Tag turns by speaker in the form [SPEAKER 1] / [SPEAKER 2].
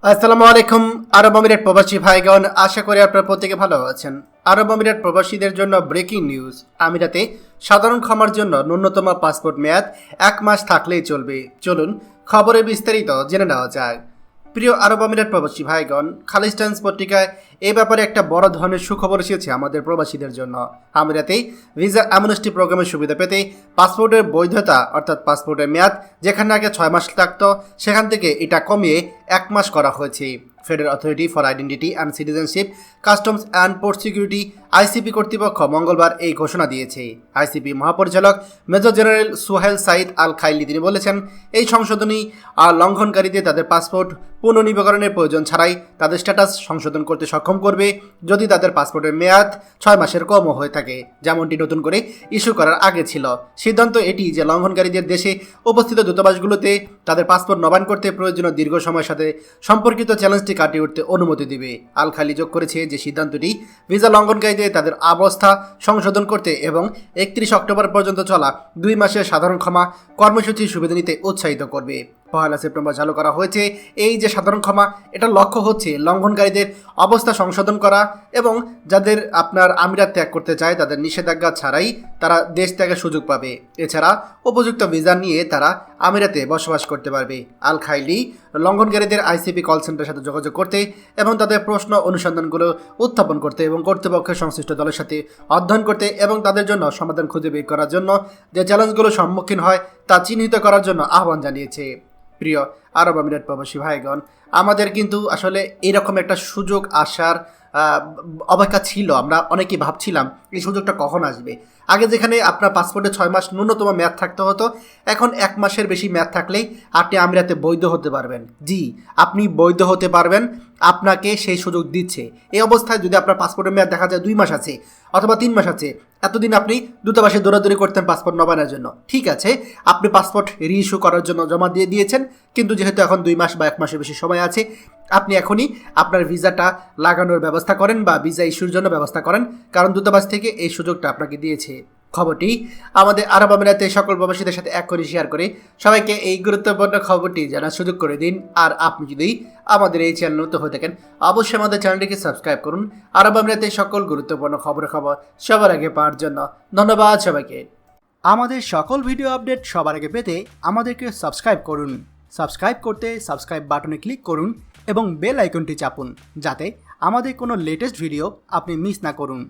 [SPEAKER 1] আসসালামু আলাইকুম। আরব আমিরাত প্রবাসী ভাইগণ, আশা করি আপনারা প্রত্যেকে ভালো আছেন। আরব আমিরাত প্রবাসীদের জন্য ব্রেকিং নিউজ। আমিরাতে সাধারণ ক্ষমার জন্য ন্যূনতম পাসপোর্ট মেয়াদ 1 মাস থাকলেই চলবে। চলুন খবরে বিস্তারিত জেনে নেওয়া যাক। প্রিয় আরব আমিরাত প্রবাসী ভাইগণ, খালিজ টাইমস পত্রিকায় এ ব্যাপারে একটা বড় ধরনের সুখবর এসেছে আমাদের প্রবাসীদের জন্য। আমিরাতেই ভিসা অ্যামনেস্টি প্রোগ্রামের সুবিধা পেতে পাসপোর্টের বৈধতা অর্থাৎ পাসপোর্টের মেয়াদ যেখানে আগে 6 মাস থাকত সেখান থেকে এটা কমিয়ে 1 মাস করা হয়েছে। Federal authority for identity and citizenship, customs and port security ICP কর্তৃপক্ষ মঙ্গলবার এই ঘোষণা দিয়েছে। আইসিপি মহাপরিচালক মেজর জেনারেল সোহেল সাইদ আল খাইলি তিনি বলেছেন, এই সংশোধনী লঙ্ঘনকারীদের তাদের পাসপোর্ট পুনর্নবীকরণের প্রয়োজন ছাড়াই তাদের স্ট্যাটাস সংশোধন করতে সক্ষম করবে যদি তাদের পাসপোর্টের মেয়াদ 6 মাসের কমও হয়ে থাকে, যেমনটি নতুন করে ইস্যু করার আগে ছিল। সিদ্ধান্ত এটি যে লঙ্ঘনকারীদের দেশে উপস্থিত দূতাবাসগুলোতে তাদের পাসপোর্ট নবায়ন করতে প্রয়োজনীয় দীর্ঘ সময়ের সাথে সম্পর্কিত চ্যালেঞ্জটি কাটিয়ে উঠতে অনুমতি দিবে। আল খালি যোগ করেছে যে সিদ্ধান্তটি ভিসা লঙ্ঘনকারীদের তাদের অবস্থা সংশোধন করতে এবং 31 অক্টোবর পর্যন্ত চলা 2 মাসের সাধারণ ক্ষমা কর্মসূচির সুবিধা নিতে উৎসাহিত করবে। 1 সেপ্টেম্বর চালু করা হয়েছে এই যে সাধারণ ক্ষমা, এটা লক্ষ্য হচ্ছে লঙ্ঘনকারীদের অবস্থা সংশোধন করা এবং যাদের আপনার আমিরাত ত্যাগ করতে চায় তাদের নিষেধাজ্ঞা ছাড়াই তারা দেশ ত্যাগের সুযোগ পাবে। এছাড়া উপযুক্ত ভিসা নিয়ে তারা আমিরাতে বসবাস করতে পারবে। আল খাইলি লঙ্ঘনকারীদের আইসিপি কল সেন্টারের সাথে যোগাযোগ করতে এবং তাদের প্রশ্ন অনুসন্ধানগুলো উত্থাপন করতে এবং কর্তৃপক্ষের সংশ্লিষ্ট দলের সাথে অধ্যয়ন করতে এবং তাদের জন্য সমাধান খুঁজে বের করার জন্য যে চ্যালেঞ্জগুলো সম্মুখীন হয় তা চিহ্নিত করার জন্য আহ্বান জানিয়েছে। প্রিয় আরব আমিরাত প্রবাসী ভাইগণ, আমাদের কিন্তু আসলে এরকম একটা সুযোগ আসার অপেক্ষা ছিল। আমরা অনেকেই ভাবছিলাম এই সুযোগটা কখন আসবে। আগে যেখানে আপনার পাসপোর্টে 6 মাস ন্যূনতম মেয়াদ থাকতে হতো, এখন 1 মাসের বেশি মেয়াদ থাকলেই আপনি আমিরাতে বৈধ হতে পারবেন। জি, আপনি বৈধ হতে পারবেন, আপনাকে সেই সুযোগ দিচ্ছে। এই অবস্থায় যদি আপনার পাসপোর্টের মেয়াদ দেখা যায় 2 মাস আছে অথবা 3 মাস আছে, এতদিন আপনি দূতাবাসে দৌড়াদৌড়ি করতেন পাসপোর্ট নবায়নের জন্য। ঠিক আছে, আপনি পাসপোর্ট রিইস্যু করার জন্য জমা দিয়ে দিয়েছেন, কিন্তু যেহেতু এখন 2 মাস বা 1 মাসের বেশি সময় আছে, আপনি এখনই আপনার ভিসাটা লাগানোর ব্যবস্থা করেন বা ভিসা ইস্যুর জন্য ব্যবস্থা করেন, কারণ দূতাবাস থেকে এই সুযোগটা আপনাকে দিয়েছে। খবরটি আমাদের আরব আমিরাতে সকল প্রবাসীদের সাথে এক করে শেয়ার করে সবাইকে এই গুরুত্বপূর্ণ খবরটি জানার সুযোগ করে দিন। আর আপনি যদি আমাদের এই চ্যানেল নতুন হয়ে থাকেন, অবশ্যই আমাদের চ্যানেলটিকে সাবস্ক্রাইব করুন আরব আমিরাতে সকল গুরুত্বপূর্ণ খবর সবার আগে পাওয়ার জন্য। ধন্যবাদ সবাইকে। আমাদের সকল ভিডিও আপডেট সবার আগে পেতে আমাদেরকে সাবস্ক্রাইব করুন। সাবস্ক্রাইব করতে সাবস্ক্রাইব বাটনে ক্লিক করুন এবং বেল আইকনটি চাপুন যাতে আমাদের কোনো লেটেস্ট ভিডিও আপনি মিস না করুন।